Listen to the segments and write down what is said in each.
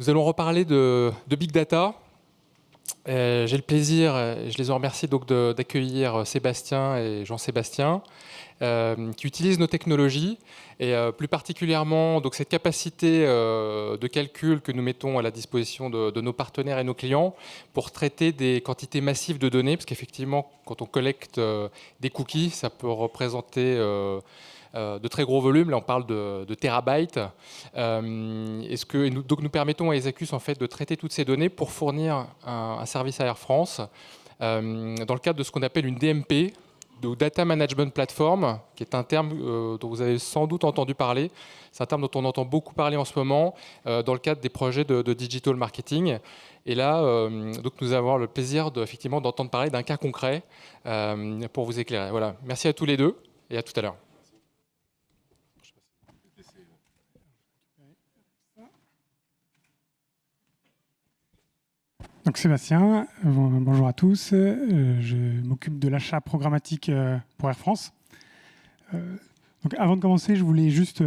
Nous allons reparler de Big Data. J'ai le plaisir, et je les en remercie donc d'accueillir Sébastien et Jean-Sébastien, qui utilisent nos technologies et plus particulièrement donc cette capacité de calcul que nous mettons à la disposition de nos partenaires et nos clients pour traiter des quantités massives de données, parce qu'effectivement, quand on collecte des cookies, ça peut représenter de très gros volumes. Là, on parle de terabytes. Donc nous permettons à Exacus en fait, de traiter toutes ces données pour fournir un service à Air France dans le cadre de ce qu'on appelle une DMP, de Data Management Platform, qui est un terme dont vous avez sans doute entendu parler. C'est un terme dont on entend beaucoup parler en ce moment dans le cadre des projets de digital marketing. Et là, donc nous avons le plaisir effectivement d'entendre parler d'un cas concret pour vous éclairer. Voilà. Merci à tous les deux et à tout à l'heure. Donc Sébastien, bonjour à tous. Je m'occupe de l'achat programmatique pour Air France. Donc avant de commencer, je voulais juste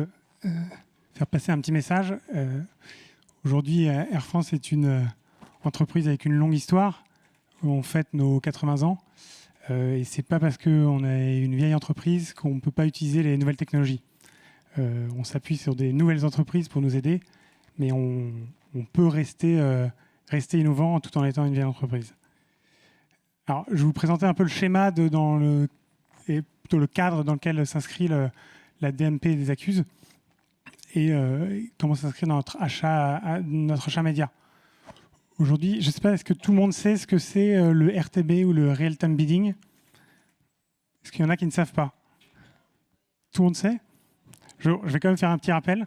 faire passer un petit message. Aujourd'hui, Air France est une entreprise avec une longue histoire. On fête nos 80 ans. Et c'est pas parce qu'on est une vieille entreprise qu'on ne peut pas utiliser les nouvelles technologies. On s'appuie sur des nouvelles entreprises pour nous aider, mais on peut rester innovant tout en étant une vieille entreprise. Alors, je vais vous présenter un peu le schéma et plutôt le cadre dans lequel s'inscrit la DMP des Exacus et comment ça s'inscrit dans notre achat média. Aujourd'hui, je ne sais pas, est-ce que tout le monde sait ce que c'est le RTB ou le Real Time Bidding? Est-ce qu'il y en a qui ne savent pas? Tout le monde sait? Je vais quand même faire un petit rappel.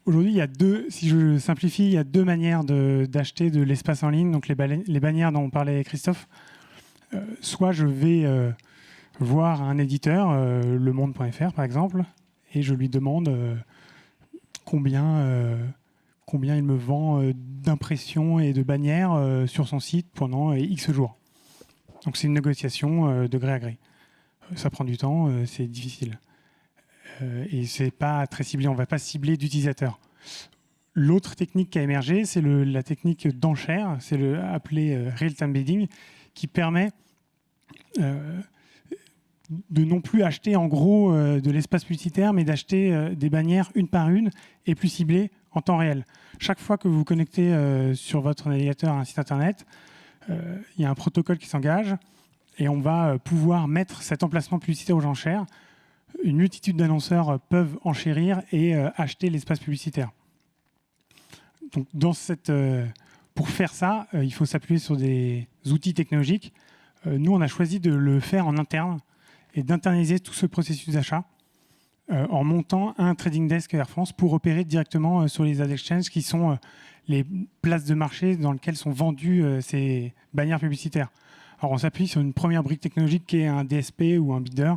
Aujourd'hui, si je simplifie, il y a deux manières d'acheter de l'espace en ligne, donc les bannières dont on parlait Christophe. Soit je vais voir un éditeur, lemonde.fr par exemple, et je lui demande combien il me vend d'impressions et de bannières sur son site pendant X jours. Donc c'est une négociation de gré à gré. Ça prend du temps, c'est difficile. Et c'est pas très ciblé, on ne va pas cibler d'utilisateurs. L'autre technique qui a émergé, c'est la technique d'enchère, c'est appelé real-time bidding, qui permet de non plus acheter en gros de l'espace publicitaire, mais d'acheter des bannières une par une et plus ciblées en temps réel. Chaque fois que vous vous connectez sur votre navigateur à un site internet, il y a un protocole qui s'engage et on va pouvoir mettre cet emplacement publicitaire aux enchères. Une multitude d'annonceurs peuvent enchérir et acheter l'espace publicitaire. Donc pour faire ça, il faut s'appuyer sur des outils technologiques. Nous, on a choisi de le faire en interne et d'internaliser tout ce processus d'achat en montant un trading desk Air France pour opérer directement sur les ad exchanges qui sont les places de marché dans lesquelles sont vendues ces bannières publicitaires. Alors, on s'appuie sur une première brique technologique qui est un DSP ou un bidder.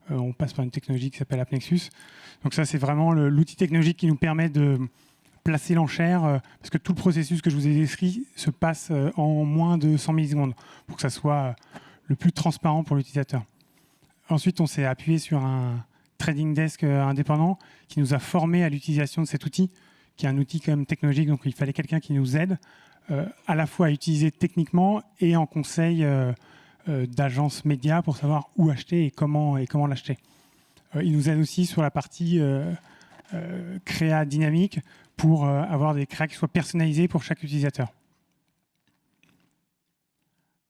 On passe par une technologie qui s'appelle AppNexus. Donc ça, c'est vraiment l'outil technologique qui nous permet de placer l'enchère, parce que tout le processus que je vous ai décrit se passe en moins de 100 millisecondes, pour que ça soit le plus transparent pour l'utilisateur. Ensuite, on s'est appuyé sur un trading desk indépendant qui nous a formés à l'utilisation de cet outil, qui est un outil quand même technologique, donc il fallait quelqu'un qui nous aide à la fois à utiliser techniquement et en conseil d'agences médias pour savoir où acheter et comment l'acheter. Il nous aide aussi sur la partie créa dynamique pour avoir des créas qui soient personnalisés pour chaque utilisateur.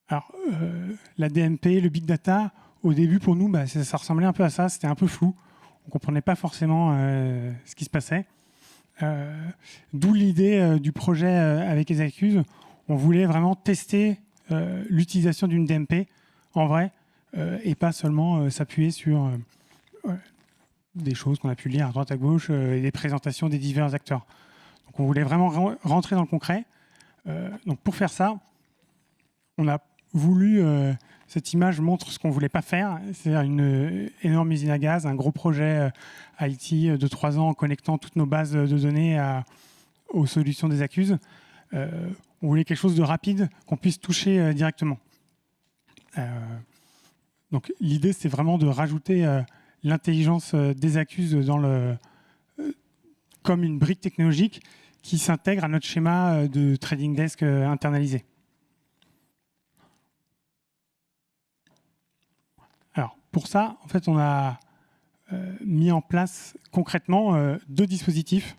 Alors, la DMP, le Big Data, au début pour nous, ça ressemblait un peu à ça, c'était un peu flou. On ne comprenait pas forcément ce qui se passait. D'où l'idée du projet avec Exacus. On voulait vraiment tester l'utilisation d'une DMP en vrai et pas seulement s'appuyer sur des choses qu'on a pu lire à droite à gauche et des présentations des divers acteurs. Donc on voulait vraiment rentrer dans le concret. Donc pour faire ça, on a voulu, cette image montre ce qu'on ne voulait pas faire, c'est-à-dire une énorme usine à gaz, un gros projet IT de 3 ans en connectant toutes nos bases de données aux solutions des Exacus. On voulait quelque chose de rapide qu'on puisse toucher directement. Donc l'idée, c'est vraiment de rajouter l'intelligence des Exacus dans comme une brique technologique qui s'intègre à notre schéma de trading desk internalisé. Alors, pour ça, en fait, on a mis en place concrètement 2 dispositifs.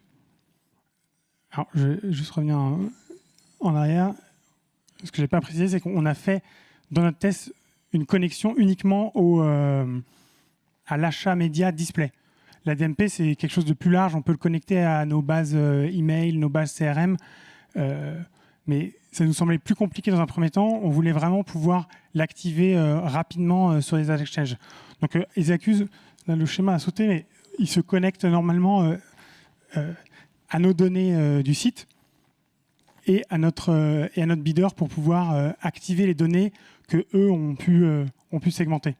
Alors, je vais juste revenir en arrière. Ce que je n'ai pas précisé, c'est qu'on a fait dans notre test une connexion uniquement à l'achat média display. La DMP, c'est quelque chose de plus large. On peut le connecter à nos bases email, nos bases CRM. Mais ça nous semblait plus compliqué dans un premier temps. On voulait vraiment pouvoir l'activer rapidement sur les exchanges. Donc, ils accusent, là, le schéma a sauté, mais ils se connectent normalement à nos données du site et à notre bidder pour pouvoir activer les données que eux ont pu segmenter.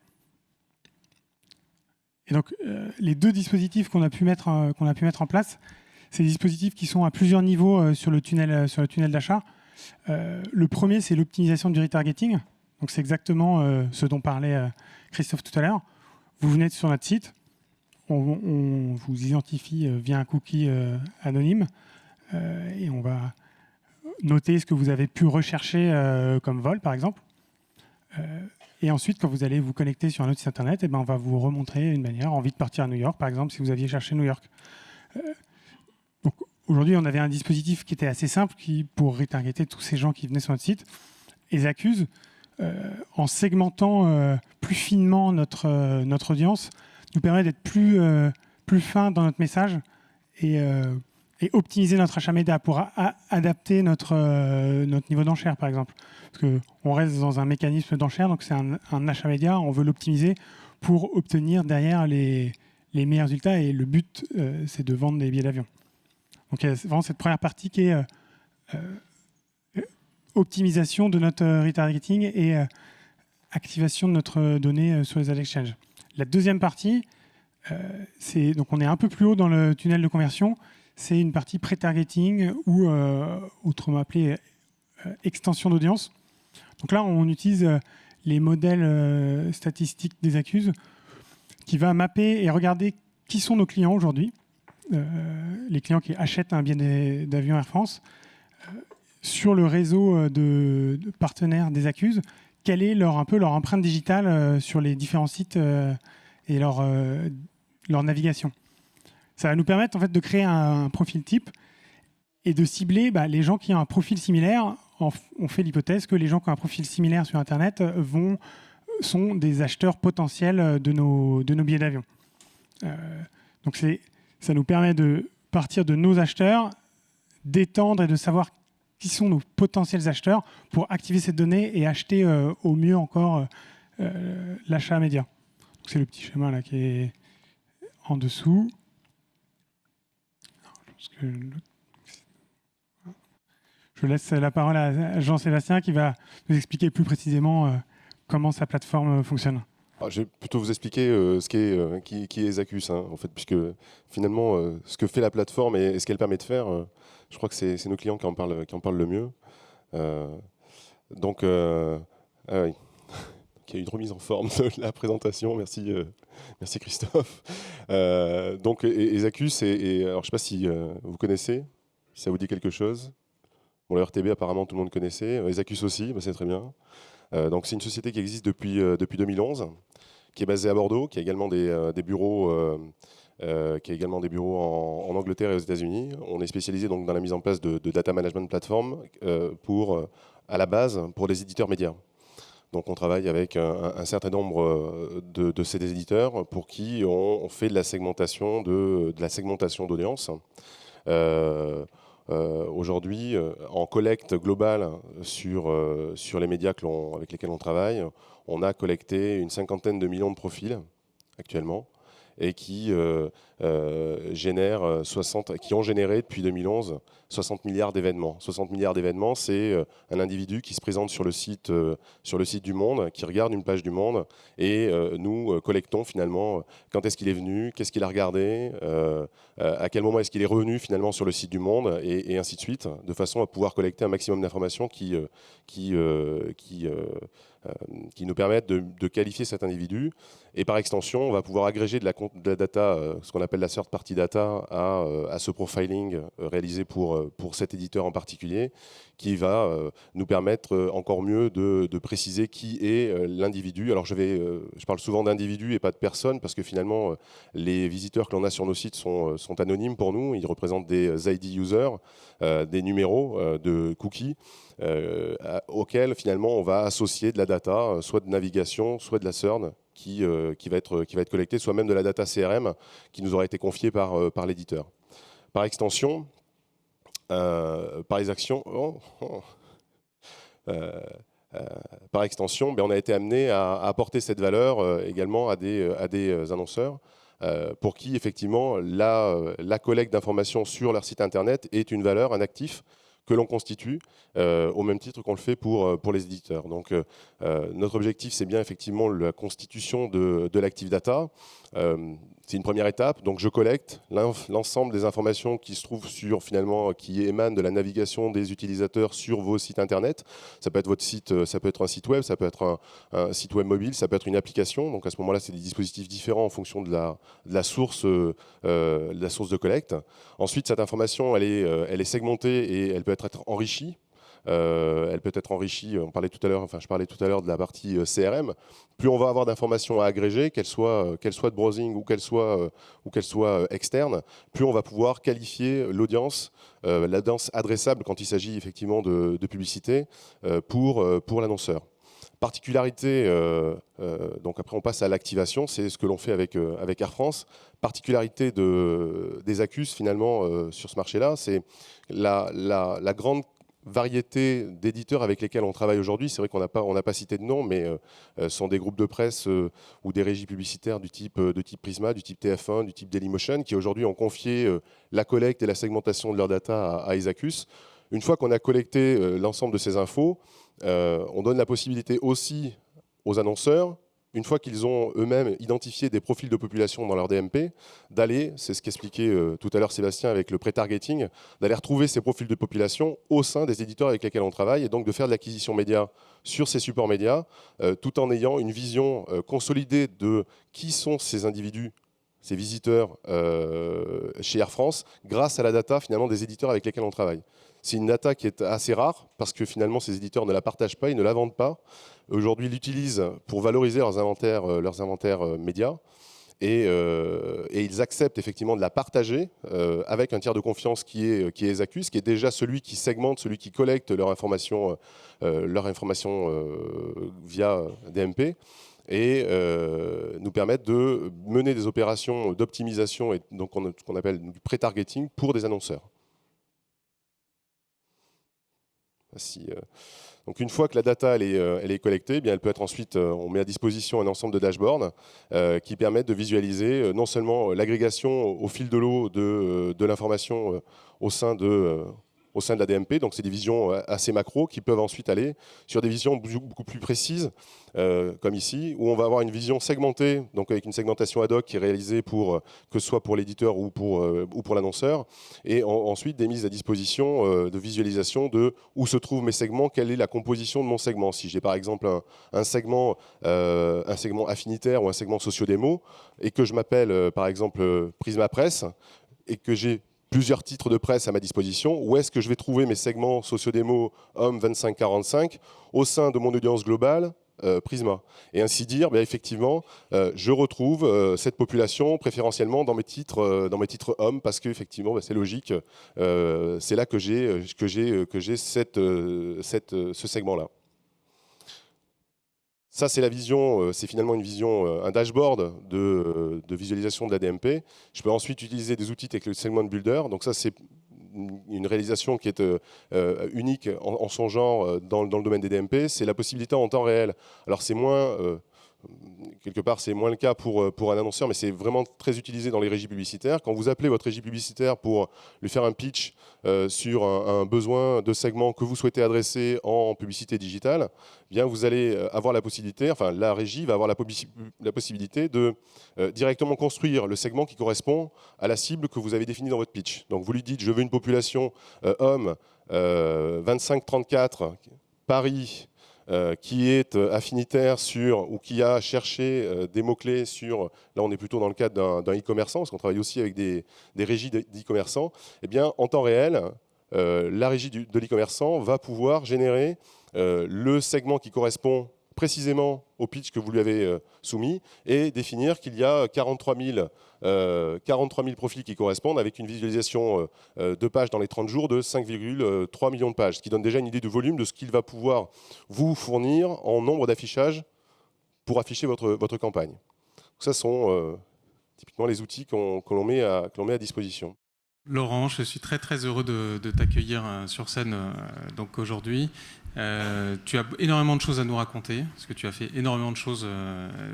Et donc, les 2 dispositifs qu'on a pu mettre en place, c'est des dispositifs qui sont à plusieurs niveaux sur le tunnel d'achat. Le premier, c'est l'optimisation du retargeting. Donc, c'est exactement ce dont parlait Christophe tout à l'heure. Vous venez sur notre site, on vous identifie via un cookie anonyme et on va noter ce que vous avez pu rechercher comme vol, par exemple. Et ensuite, quand vous allez vous connecter sur un autre site internet, on va vous remontrer une bannière, envie de partir à New York, par exemple, si vous aviez cherché New York. Donc, aujourd'hui, on avait un dispositif qui était assez simple pour retargeter tous ces gens qui venaient sur notre site. Ils accusent, en segmentant plus finement notre audience, nous permet d'être plus fin dans notre message et optimiser notre achat média pour adapter notre niveau d'enchère, par exemple. Parce qu'on reste dans un mécanisme d'enchère, donc c'est un achat média, on veut l'optimiser pour obtenir derrière les meilleurs résultats. Et le but, c'est de vendre des billets d'avion. Donc il y a vraiment cette première partie qui est optimisation de notre retargeting et activation de notre donnée sur les ad exchanges. La deuxième partie, donc on est un peu plus haut dans le tunnel de conversion, c'est une partie pré-targeting ou autrement appelée extension d'audience. Donc là, on utilise les modèles statistiques des accuses qui va mapper et regarder qui sont nos clients aujourd'hui, les clients qui achètent un billet d'avion Air France, sur le réseau de partenaires des accuses, quelle est leur empreinte digitale sur les différents sites et leur navigation. Ça va nous permettre en fait de créer un profil type et de cibler les gens qui ont un profil similaire. On fait l'hypothèse que les gens qui ont un profil similaire sur Internet sont des acheteurs potentiels de nos billets d'avion. Donc ça nous permet de partir de nos acheteurs, d'étendre et de savoir qui sont nos potentiels acheteurs pour activer cette donnée et acheter au mieux encore l'achat média. C'est le petit schéma là qui est en dessous. Je laisse la parole à Jean-Sébastien qui va nous expliquer plus précisément comment sa plateforme fonctionne. Je vais plutôt vous expliquer qui est Zacus, en fait, puisque finalement, ce que fait la plateforme et ce qu'elle permet de faire, je crois que c'est nos clients qui en parlent le mieux. Donc, oui. Il y a eu une remise en forme de la présentation. Merci Christophe. Donc, Zacus, alors, je ne sais pas si vous connaissez, si ça vous dit quelque chose. Bon, le RTB, apparemment, tout le monde connaissait. Zacus aussi, c'est très bien. Donc, c'est une société qui existe depuis 2011, qui est basée à Bordeaux, qui a également des bureaux, en Angleterre et aux États-Unis. On est spécialisé donc dans la mise en place de data management platform à la base pour les éditeurs médias. Donc on travaille avec un certain nombre de ces éditeurs pour qui on fait de la segmentation d'audience. Aujourd'hui, en collecte globale sur les médias avec lesquels on travaille, on a collecté une 50aine de millions de profils actuellement et qui ont généré depuis 2011 60 milliards d'événements. 60 milliards d'événements, c'est un individu qui se présente sur le site du Monde, qui regarde une page du Monde, et nous collectons finalement quand est-ce qu'il est venu, qu'est-ce qu'il a regardé, à quel moment est-ce qu'il est revenu finalement sur le site du Monde, et ainsi de suite, de façon à pouvoir collecter un maximum d'informations qui qui nous permettent de qualifier cet individu. Et par extension, on va pouvoir agréger de la data, ce qu'on appelle la third party data, à ce profiling réalisé pour cet éditeur en particulier, qui va nous permettre encore mieux de préciser qui est l'individu. Alors je parle souvent d'individu et pas de personne, parce que finalement, les visiteurs que l'on a sur nos sites sont anonymes pour nous. Ils représentent des ID users, des numéros de cookies, auxquels finalement on va associer de la data, soit de navigation, soit de la CERN, qui va être collectée, soit même de la data CRM qui nous aura été confiée par l'éditeur. Par extension, par extension, on a été amené à apporter cette valeur également à des annonceurs pour qui effectivement la collecte d'informations sur leur site internet est une valeur, un actif que l'on constitue au même titre qu'on le fait pour les éditeurs. Donc notre objectif, c'est bien effectivement la constitution de l'active data. C'est une première étape, donc je collecte l'ensemble des informations qui se trouvent qui émanent de la navigation des utilisateurs sur vos sites internet. Ça peut être votre site, ça peut être un site web, ça peut être un site web mobile, ça peut être une application. Donc à ce moment-là, c'est des dispositifs différents en fonction de la source de collecte. Ensuite, cette information, elle est segmentée et elle peut être enrichie. Elle peut être enrichie, je parlais tout à l'heure de la partie CRM. Plus on va avoir d'informations à agréger, qu'elles soient de browsing ou qu'elles soient externes, plus on va pouvoir qualifier l'audience adressable quand il s'agit effectivement de publicité pour l'annonceur. Particularité, donc après on passe à l'activation, c'est ce que l'on fait avec Air France. Particularité des Accus finalement sur ce marché-là, c'est la grande variété d'éditeurs avec lesquels on travaille aujourd'hui. C'est vrai qu'on n'a pas cité de nom, mais ce sont des groupes de presse ou des régies publicitaires du type Prisma, du type TF1, du type Dailymotion, qui aujourd'hui ont confié la collecte et la segmentation de leurs data à Accus. Une fois qu'on a collecté l'ensemble de ces infos, on donne la possibilité aussi aux annonceurs, une fois qu'ils ont eux-mêmes identifié des profils de population dans leur DMP, d'aller, c'est ce qu'expliquait tout à l'heure Sébastien avec le pré-targeting, d'aller retrouver ces profils de population au sein des éditeurs avec lesquels on travaille et donc de faire de l'acquisition média sur ces supports médias, tout en ayant une vision consolidée de qui sont ces individus, ces visiteurs chez Air France, grâce à la data finalement des éditeurs avec lesquels on travaille. C'est une data qui est assez rare parce que finalement ces éditeurs ne la partagent pas, ils ne la vendent pas. Aujourd'hui, ils l'utilisent pour valoriser leurs inventaires médias et ils acceptent effectivement de la partager avec un tiers de confiance qui est Accus, qui est déjà celui qui segmente, celui qui collecte leur information via DMP et nous permettent de mener des opérations d'optimisation et donc ce qu'on appelle du pré-targeting pour des annonceurs. Donc une fois que la data elle est collectée, eh bien, elle peut être ensuite, on met à disposition un ensemble de dashboards qui permettent de visualiser non seulement l'agrégation au fil de l'eau de l'information au sein de la DMP, donc c'est des visions assez macro qui peuvent ensuite aller sur des visions beaucoup plus précises, comme ici, où on va avoir une vision segmentée, donc avec une segmentation ad hoc qui est réalisée que ce soit pour l'éditeur ou pour l'annonceur, et ensuite des mises à disposition de visualisation de où se trouvent mes segments, quelle est la composition de mon segment. Si j'ai par exemple un segment affinitaire ou un segment socio-démo, et que je m'appelle par exemple Prisma Presse, et que j'ai plusieurs titres de presse à ma disposition, où est-ce que je vais trouver mes segments socio-démo hommes 25-45 au sein de mon audience globale Prisma. Et ainsi dire, bien effectivement, je retrouve cette population préférentiellement dans mes titres hommes, parce qu'effectivement, c'est logique, c'est là que j'ai ce segment-là. Ça, c'est la vision, c'est finalement une vision, un dashboard de visualisation de la DMP. Je peux ensuite utiliser des outils avec le Segment Builder. Donc ça, c'est une réalisation qui est unique en son genre dans le domaine des DMP. C'est la possibilité en temps réel. Alors c'est moins... quelque part, c'est moins le cas pour un annonceur, mais c'est vraiment très utilisé dans les régies publicitaires. Quand vous appelez votre régie publicitaire pour lui faire un pitch sur un besoin de segment que vous souhaitez adresser en publicité digitale, eh bien vous allez avoir la possibilité, enfin la régie va avoir la possibilité de directement construire le segment qui correspond à la cible que vous avez définie dans votre pitch. Donc vous lui dites, je veux une population homme 25-34, Paris, qui est affinitaire sur, ou qui a cherché des mots-clés sur, là on est plutôt dans le cadre d'un e-commerçant, parce qu'on travaille aussi avec des régies d'e-commerçants, eh bien en temps réel, la régie de l'e-commerçant va pouvoir générer le segment qui correspond précisément au pitch que vous lui avez soumis et définir qu'il y a 43 000 profils qui correspondent avec une visualisation de pages dans les 30 jours de 5,3 millions de pages, ce qui donne déjà une idée du volume de ce qu'il va pouvoir vous fournir en nombre d'affichages pour afficher votre campagne. Donc ça sont typiquement les outils que l'on met à disposition. Laurent, je suis très très heureux de t'accueillir sur scène donc aujourd'hui. Tu as énormément de choses à nous raconter, parce que tu as fait énormément de choses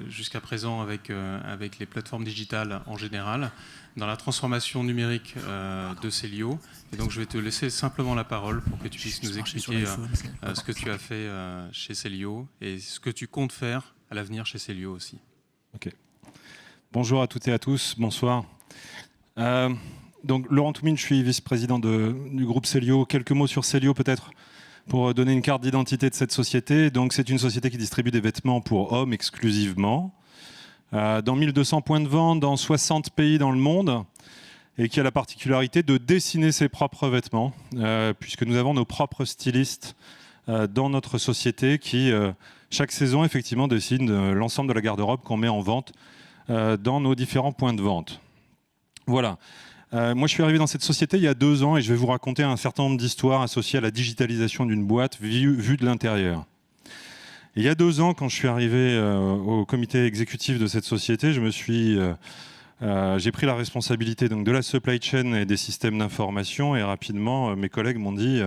jusqu'à présent avec les plateformes digitales en général, dans la transformation numérique de Célio. Et donc je vais te laisser simplement la parole pour que tu puisses nous expliquer ce que tu as fait chez Célio et ce que tu comptes faire à l'avenir chez Célio aussi. Ok. Bonjour à toutes et à tous, bonsoir. Donc Laurent Toumine, je suis vice-président du groupe Célio. Quelques mots sur Célio peut-être pour donner une carte d'identité de cette société. Donc c'est une société qui distribue des vêtements pour hommes exclusivement, dans 1200 points de vente, dans 60 pays dans le monde, et qui a la particularité de dessiner ses propres vêtements, puisque nous avons nos propres stylistes dans notre société qui, chaque saison, effectivement, dessinent l'ensemble de la garde-robe qu'on met en vente dans nos différents points de vente. Voilà. Moi, je suis arrivé dans cette société il y a 2 ans et je vais vous raconter un certain nombre d'histoires associées à la digitalisation d'une boîte vue de l'intérieur. Il y a 2 ans, quand je suis arrivé au comité exécutif de cette société, j'ai pris la responsabilité donc, de la supply chain et des systèmes d'information et rapidement, mes collègues m'ont dit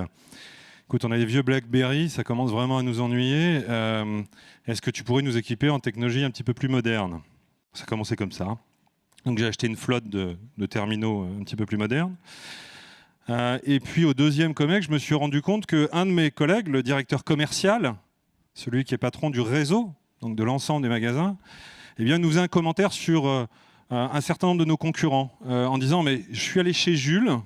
écoute, on a les vieux BlackBerry, ça commence vraiment à nous ennuyer. Est-ce que tu pourrais nous équiper en technologie un petit peu plus moderne ? Ça a commencé comme ça. Donc j'ai acheté une flotte de terminaux un petit peu plus modernes. Et puis au deuxième Comex, je me suis rendu compte qu'un de mes collègues, le directeur commercial, celui qui est patron du réseau, donc de l'ensemble des magasins, eh bien, nous faisait un commentaire sur un certain nombre de nos concurrents, en disant « mais je suis allé chez Jules,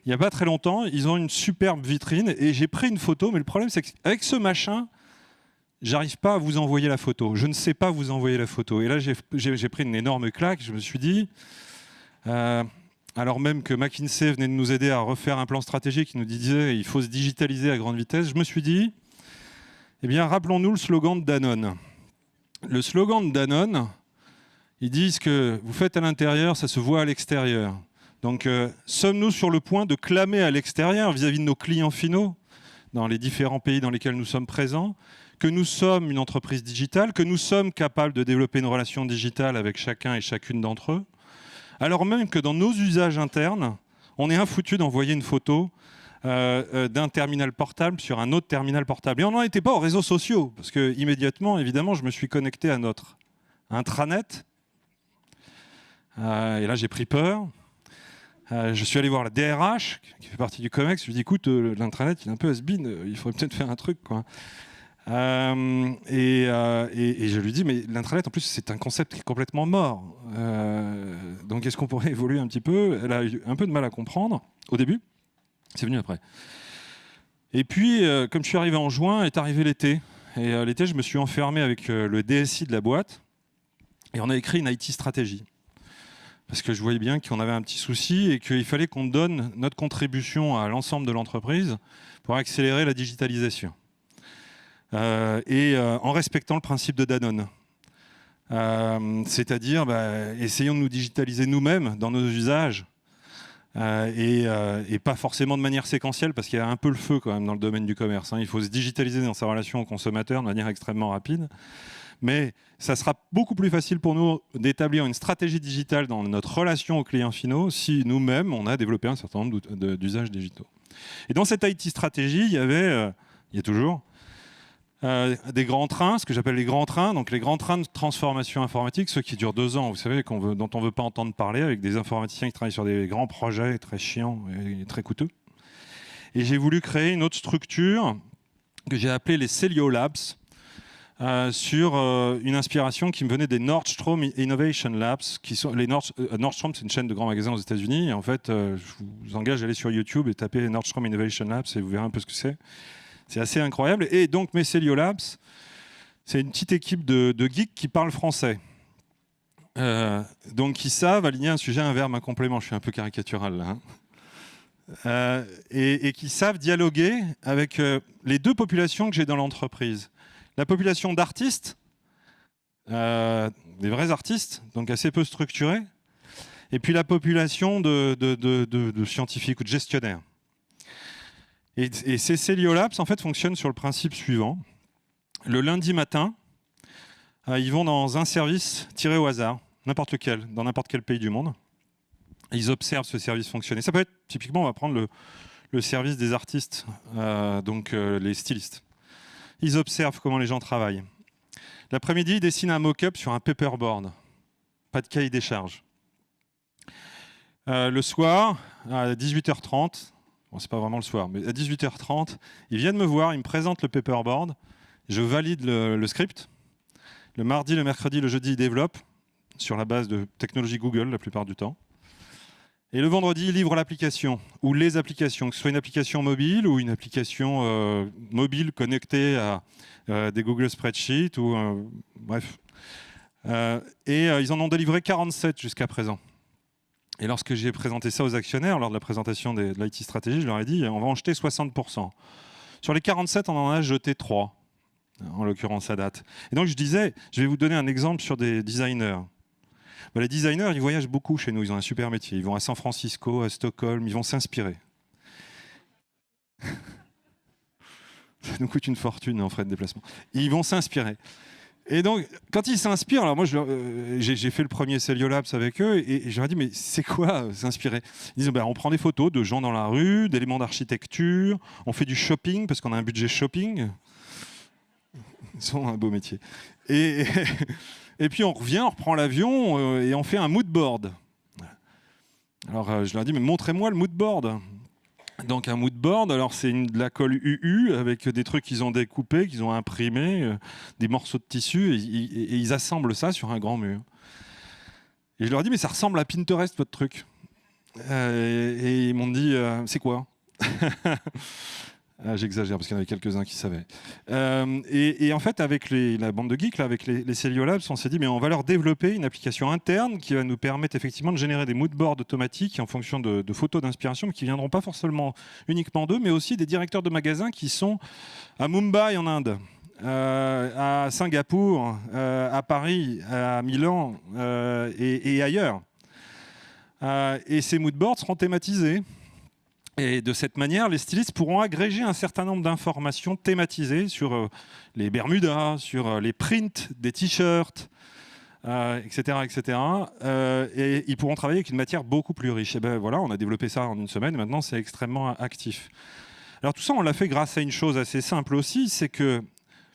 il n'y a pas très longtemps, ils ont une superbe vitrine et j'ai pris une photo, mais le problème c'est qu'avec ce machin, j'arrive pas à vous envoyer la photo. Je ne sais pas vous envoyer la photo. » Et là, j'ai pris une énorme claque. Je me suis dit, alors même que McKinsey venait de nous aider à refaire un plan stratégique qui nous disait qu'il faut se digitaliser à grande vitesse, je me suis dit, eh bien, rappelons-nous le slogan de Danone. Le slogan de Danone, ils disent que vous faites à l'intérieur, ça se voit à l'extérieur. Donc, sommes-nous sur le point de clamer à l'extérieur vis-à-vis de nos clients finaux dans les différents pays dans lesquels nous sommes présents, que nous sommes une entreprise digitale, que nous sommes capables de développer une relation digitale avec chacun et chacune d'entre eux, alors même que dans nos usages internes, on est infoutu d'envoyer une photo d'un terminal portable sur un autre terminal portable. Et on n'en était pas aux réseaux sociaux, parce que immédiatement, évidemment, je me suis connecté à notre intranet. Et là, j'ai pris peur. Je suis allé voir la DRH, qui fait partie du COMEX. Je lui ai dit, écoute, l'intranet, il est un peu has-been, il faudrait peut-être faire un truc, quoi. Et je lui dis, mais l'intranet, en plus, c'est un concept qui est complètement mort. Donc, est-ce qu'on pourrait évoluer un petit peu ? Elle a eu un peu de mal à comprendre au début. C'est venu après. Et puis, comme je suis arrivé en juin, est arrivé l'été. Et l'été, je me suis enfermé avec le DSI de la boîte. Et on a écrit une IT stratégie. Parce que je voyais bien qu'on avait un petit souci et qu'il fallait qu'on donne notre contribution à l'ensemble de l'entreprise pour accélérer la digitalisation. En respectant le principe de Danone. C'est-à-dire, essayons de nous digitaliser nous-mêmes dans nos usages et pas forcément de manière séquentielle, parce qu'il y a un peu le feu quand même dans le domaine du commerce. Il faut se digitaliser dans sa relation au consommateur de manière extrêmement rapide. Mais ça sera beaucoup plus facile pour nous d'établir une stratégie digitale dans notre relation aux clients finaux si nous-mêmes, on a développé un certain nombre d'usages digitaux. Et dans cette IT stratégie, il y a toujours des grands trains, ce que j'appelle les grands trains, donc les grands trains de transformation informatique, ceux qui durent 2 ans, vous savez, dont on ne veut pas entendre parler, avec des informaticiens qui travaillent sur des grands projets très chiants et très coûteux. Et j'ai voulu créer une autre structure que j'ai appelée les Célio Labs, sur une inspiration qui me venait des Nordstrom Innovation Labs. Nordstrom, c'est une chaîne de grands magasins aux États-Unis. Et en fait, je vous engage à aller sur YouTube et taper Nordstrom Innovation Labs et vous verrez un peu ce que c'est. C'est assez incroyable. Et donc, mes Cellio Labs, c'est une petite équipe de geeks qui parlent français. Donc, qui savent aligner un sujet, un verbe, un complément. Je suis un peu caricatural là. Et qui savent dialoguer avec les deux populations que j'ai dans l'entreprise. La population d'artistes, des vrais artistes, donc assez peu structurés, et puis la population de scientifiques ou de gestionnaires. Et ces Cellio Labs, en fait, fonctionnent sur le principe suivant. Le lundi matin, ils vont dans un service tiré au hasard, n'importe lequel, dans n'importe quel pays du monde. Ils observent ce service fonctionner. Ça peut être, typiquement, on va prendre le service des artistes, donc les stylistes. Ils observent comment les gens travaillent. L'après-midi, ils dessinent un mock-up sur un paperboard. Pas de cahier des charges. Le soir, à 18h30, bon, c'est pas vraiment le soir, mais à 18h30, ils viennent me voir, ils me présentent le paperboard, je valide le script. Le mardi, le mercredi, le jeudi, ils développent sur la base de technologie Google la plupart du temps. Et le vendredi, ils livrent l'application, ou les applications, que ce soit une application mobile ou une application mobile connectée à des Google Spreadsheets, ou bref. Ils en ont délivré 47 jusqu'à présent. Et lorsque j'ai présenté ça aux actionnaires, lors de la présentation de l'IT stratégie, je leur ai dit, on va en jeter 60%. Sur les 47, on en a jeté 3, en l'occurrence à date. Et donc je disais, je vais vous donner un exemple sur des designers. Les designers, ils voyagent beaucoup chez nous, ils ont un super métier. Ils vont à San Francisco, à Stockholm, ils vont s'inspirer. Ça nous coûte une fortune en frais de déplacement. Ils vont s'inspirer. Et donc, quand ils s'inspirent, alors moi j'ai fait le premier Cellio Labs avec eux, et je leur ai dit, mais c'est quoi s'inspirer? Ils disent, on prend des photos de gens dans la rue, d'éléments d'architecture, on fait du shopping, parce qu'on a un budget shopping. Ils ont un beau métier. Et puis on revient, on reprend l'avion et on fait un mood board. Alors je leur dis, mais montrez-moi le mood board. Donc un mood board, alors c'est de la colle UU avec des trucs qu'ils ont découpés, qu'ils ont imprimés, des morceaux de tissu, et ils assemblent ça sur un grand mur. Et je leur dis, mais ça ressemble à Pinterest, votre truc. Et ils m'ont dit, c'est quoi? J'exagère parce qu'il y en avait quelques-uns qui savaient. Et en fait, avec la bande de geeks, là, avec les Cellio Labs, on s'est dit, mais on va leur développer une application interne qui va nous permettre effectivement de générer des moodboards automatiques en fonction de photos d'inspiration, qui ne viendront pas forcément uniquement d'eux, mais aussi des directeurs de magasins qui sont à Mumbai en Inde, à Singapour, à Paris, à Milan et ailleurs. Et ces moodboards seront thématisés. Et de cette manière, les stylistes pourront agréger un certain nombre d'informations thématisées sur les Bermudas, sur les prints des t-shirts, etc. etc. Et ils pourront travailler avec une matière beaucoup plus riche. Et ben voilà, on a développé ça en une semaine, et maintenant c'est extrêmement actif. Alors tout ça, on l'a fait grâce à une chose assez simple aussi, c'est que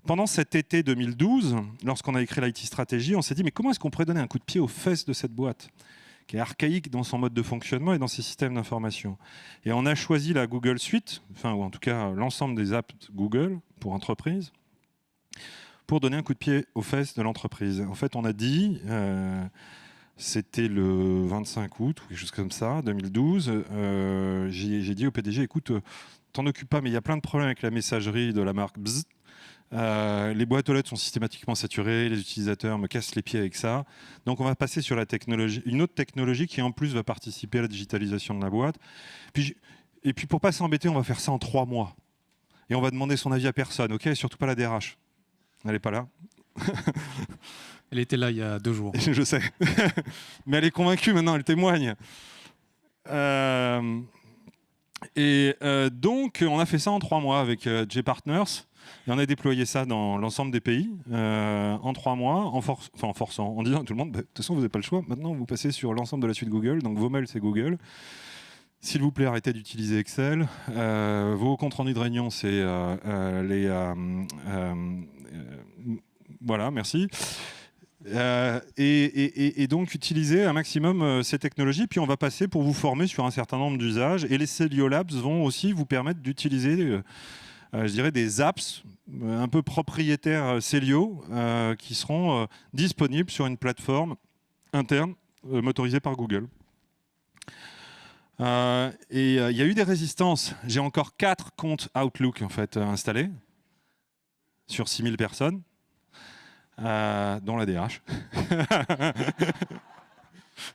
pendant cet été 2012, lorsqu'on a écrit l'IT stratégie, on s'est dit, mais comment est-ce qu'on pourrait donner un coup de pied aux fesses de cette boîte qui est archaïque dans son mode de fonctionnement et dans ses systèmes d'information. Et on a choisi la Google Suite, enfin, ou en tout cas l'ensemble des apps Google pour entreprise, pour donner un coup de pied aux fesses de l'entreprise. En fait, on a dit, c'était le 25 août, ou quelque chose comme ça, 2012, j'ai dit au PDG, écoute, t'en occupes pas, mais il y a plein de problèmes avec la messagerie de la marque Bzz. Les boîtes aux lettres sont systématiquement saturées, les utilisateurs me cassent les pieds avec ça. Donc on va passer sur la technologie, une autre technologie qui en plus va participer à la digitalisation de la boîte. Et puis pour pas s'embêter, on va faire ça en 3 mois. Et on va demander son avis à personne, ok? Surtout pas la DRH. Elle n'est pas là. Elle était là il y a 2 jours. Je sais. Mais elle est convaincue maintenant, elle témoigne. Donc on a fait ça en 3 mois avec J-Partners. Et on a déployé ça dans l'ensemble des pays en 3 mois, en forçant, en disant à tout le monde, de toute façon, vous n'avez pas le choix. Maintenant, vous passez sur l'ensemble de la suite Google. Donc, vos mails, c'est Google. S'il vous plaît, arrêtez d'utiliser Excel. Vos comptes rendus de réunion, c'est voilà, merci. Et donc, utilisez un maximum ces technologies. Puis, on va passer pour vous former sur un certain nombre d'usages. Et les Cellio Labs vont aussi vous permettre d'utiliser... je dirais des apps un peu propriétaires Cellio qui seront disponibles sur une plateforme interne motorisée par Google. Et il y a eu des résistances. J'ai encore 4 comptes Outlook en fait, installés sur 6000 personnes, dont la DRH.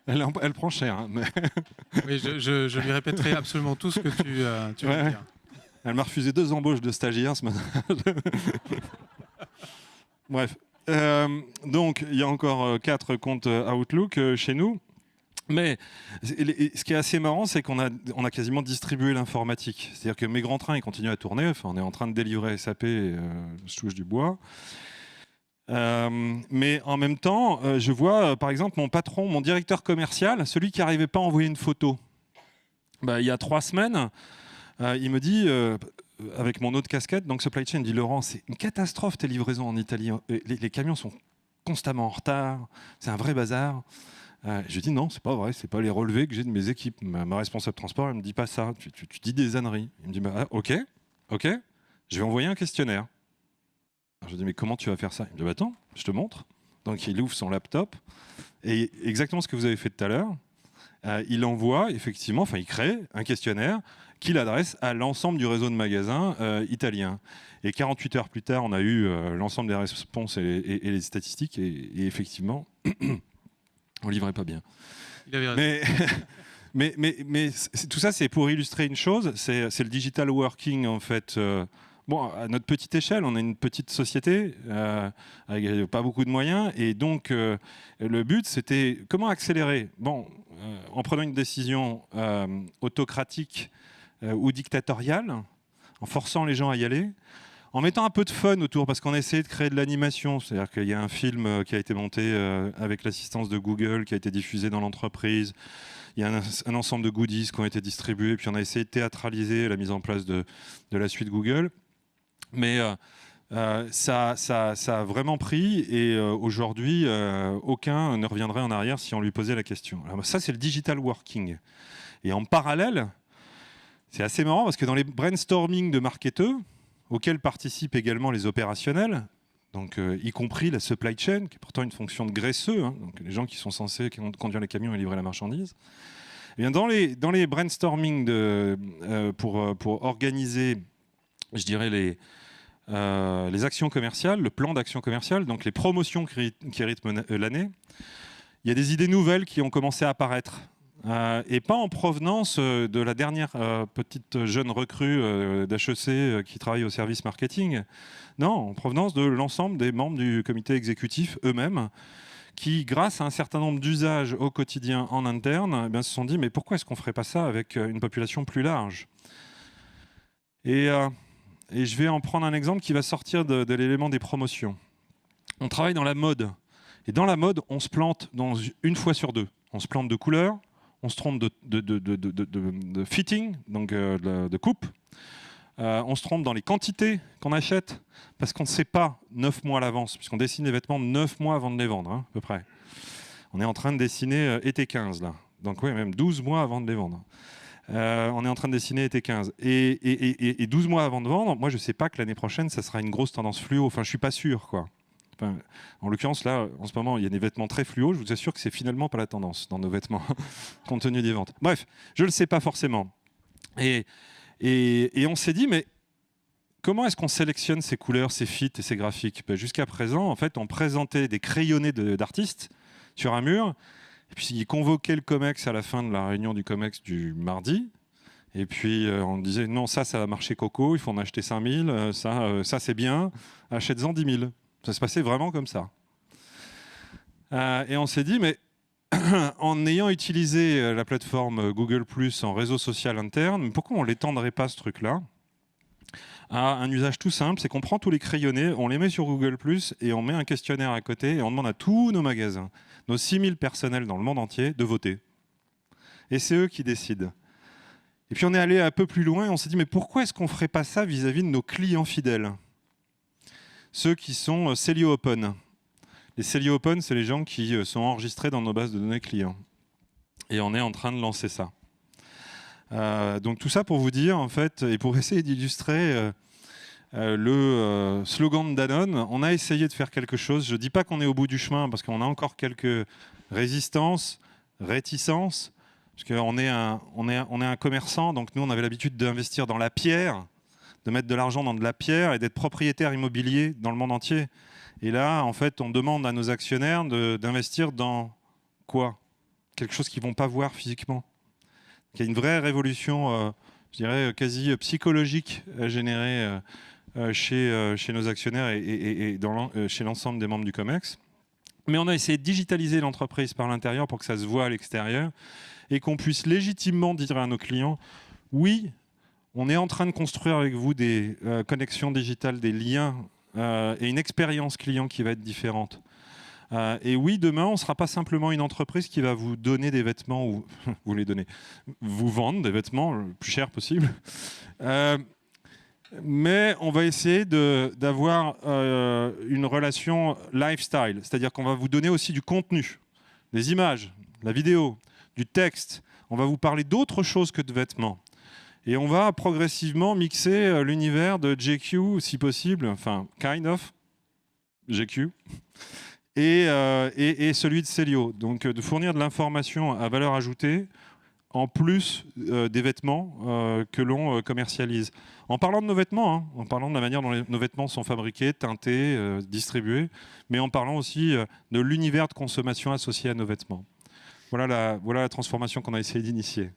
Elle prend cher. Hein, mais Oui, je lui répéterai absolument tout ce que tu viens de dire. elle m'a refusé 2 embauches de stagiaires ce matin. Bref. Donc, il y a encore 4 comptes Outlook chez nous. Mais ce qui est assez marrant, c'est qu'on a quasiment distribué l'informatique. C'est-à-dire que mes grands trains, ils continuent à tourner. Enfin, on est en train de délivrer SAP, je touche du bois. Mais en même temps, je vois, par exemple, mon patron, mon directeur commercial, celui qui n'arrivait pas à envoyer une photo. Il y a 3 semaines, il me dit, avec mon autre casquette, donc supply chain, il dit Laurent, c'est une catastrophe tes livraisons en Italie. Les camions sont constamment en retard. C'est un vrai bazar. Je lui dis non, c'est pas vrai, c'est pas les relevés que j'ai de mes équipes. Ma responsable transport, elle me dit pas ça. Tu dis des âneries. Il me dit ok, je vais envoyer un questionnaire. Alors je lui dis mais comment tu vas faire ça? Il me dit attends, je te montre. Donc il ouvre son laptop et exactement ce que vous avez fait tout à l'heure. Il envoie effectivement, enfin il crée un questionnaire qu'il adresse à l'ensemble du réseau de magasins italien. Et 48 heures plus tard, on a eu l'ensemble des réponses et les statistiques et effectivement. On livrait pas bien. Il avait raison. Mais tout ça, c'est pour illustrer une chose, c'est le digital working, en fait. Bon, à notre petite échelle, on est une petite société avec pas beaucoup de moyens. Et donc, le but, c'était comment accélérer. Bon, en prenant une décision autocratique ou dictatoriale, en forçant les gens à y aller, en mettant un peu de fun autour, parce qu'on a essayé de créer de l'animation. C'est-à-dire qu'il y a un film qui a été monté avec l'assistance de Google, qui a été diffusé dans l'entreprise. Il y a un ensemble de goodies qui ont été distribués. Puis on a essayé de théâtraliser la mise en place de la suite Google. Mais ça a vraiment pris. Et aujourd'hui, aucun ne reviendrait en arrière si on lui posait la question. Alors ça, c'est le digital working. Et en parallèle, c'est assez marrant, parce que dans les brainstorming de marketeurs, auxquels participent également les opérationnels, donc, y compris la supply chain, qui est pourtant une fonction de graisseux, hein, donc les gens qui sont censés conduire les camions et livrer la marchandise. Et bien dans les brainstorming pour organiser, je dirais, les actions commerciales, le plan d'action commerciale, donc les promotions qui rythment l'année, il y a des idées nouvelles qui ont commencé à apparaître. Et pas en provenance de la dernière petite jeune recrue d'HEC qui travaille au service marketing. Non, en provenance de l'ensemble des membres du comité exécutif eux-mêmes qui, grâce à un certain nombre d'usages au quotidien en interne, se sont dit mais pourquoi est-ce qu'on ne ferait pas ça avec une population plus large? Et je vais en prendre un exemple qui va sortir de l'élément des promotions. On travaille dans la mode. Et dans la mode, on se plante une fois sur 2. On se plante de couleur. On se trompe de fitting, donc de coupe. On se trompe dans les quantités qu'on achète, parce qu'on ne sait pas 9 mois à l'avance, puisqu'on dessine les vêtements 9 mois avant de les vendre, hein, à peu près. On est en train de dessiner été 15, là. Donc oui, même 12 mois avant de les vendre. On est en train de dessiner été 15. Et 12 mois avant de vendre, moi, je ne sais pas que l'année prochaine, ça sera une grosse tendance fluo. Enfin, je ne suis pas sûr, quoi. Enfin, en l'occurrence, là, en ce moment, il y a des vêtements très fluo. Je vous assure que c'est finalement pas la tendance dans nos vêtements, compte tenu des ventes. Bref, je ne le sais pas forcément. Et on s'est dit, mais comment est-ce qu'on sélectionne ces couleurs, ces fits et ces graphiques? Jusqu'à présent, en fait, on présentait des crayonnés d'artistes sur un mur, et puis ils convoquaient le COMEX à la fin de la réunion du COMEX du mardi. Et puis on disait, non, ça va marcher coco, il faut en acheter 5000, ça c'est bien, achète-en 10 000. Ça se passait vraiment comme ça. Et on s'est dit, mais en ayant utilisé la plateforme Google Plus en réseau social interne, pourquoi on ne l'étendrait pas ce truc-là à un usage tout simple, c'est qu'on prend tous les crayonnés, on les met sur Google Plus et on met un questionnaire à côté et on demande à tous nos magasins, nos 6000 personnels dans le monde entier, de voter. Et c'est eux qui décident. Et puis on est allé un peu plus loin et on s'est dit, mais pourquoi est-ce qu'on ne ferait pas ça vis-à-vis de nos clients fidèles? Ceux qui sont Celio Open. Les Celio Open, c'est les gens qui sont enregistrés dans nos bases de données clients. Et on est en train de lancer ça. Donc tout ça pour vous dire, en fait, et pour essayer d'illustrer le slogan de Danone, on a essayé de faire quelque chose. Je ne dis pas qu'on est au bout du chemin, parce qu'on a encore quelques résistances, réticences, Parce qu'on est un commerçant, donc nous, on avait l'habitude d'investir dans la pierre, de mettre de l'argent dans de la pierre et d'être propriétaire immobilier dans le monde entier. Et là, en fait, on demande à nos actionnaires d'investir dans quoi? Quelque chose qu'ils ne vont pas voir physiquement. Il y a une vraie révolution, je dirais, quasi psychologique à générer chez nos actionnaires et chez l'ensemble des membres du COMEX. Mais on a essayé de digitaliser l'entreprise par l'intérieur pour que ça se voit à l'extérieur et qu'on puisse légitimement dire à nos clients, oui, on est en train de construire avec vous des connexions digitales, des liens et une expérience client qui va être différente. Et oui, demain, on ne sera pas simplement une entreprise qui va vous donner des vêtements ou vous les donner, vous vendre des vêtements le plus cher possible. Mais on va essayer d'avoir une relation lifestyle, c'est-à-dire qu'on va vous donner aussi du contenu, des images, la vidéo, du texte. On va vous parler d'autre chose que de vêtements. Et on va progressivement mixer l'univers de GQ, si possible, enfin, kind of, GQ, et celui de Célio. Donc, de fournir de l'information à valeur ajoutée, en plus des vêtements que l'on commercialise. En parlant de nos vêtements, hein, en parlant de la manière dont nos vêtements sont fabriqués, teintés, distribués, mais en parlant aussi de l'univers de consommation associé à nos vêtements. Voilà la transformation qu'on a essayé d'initier.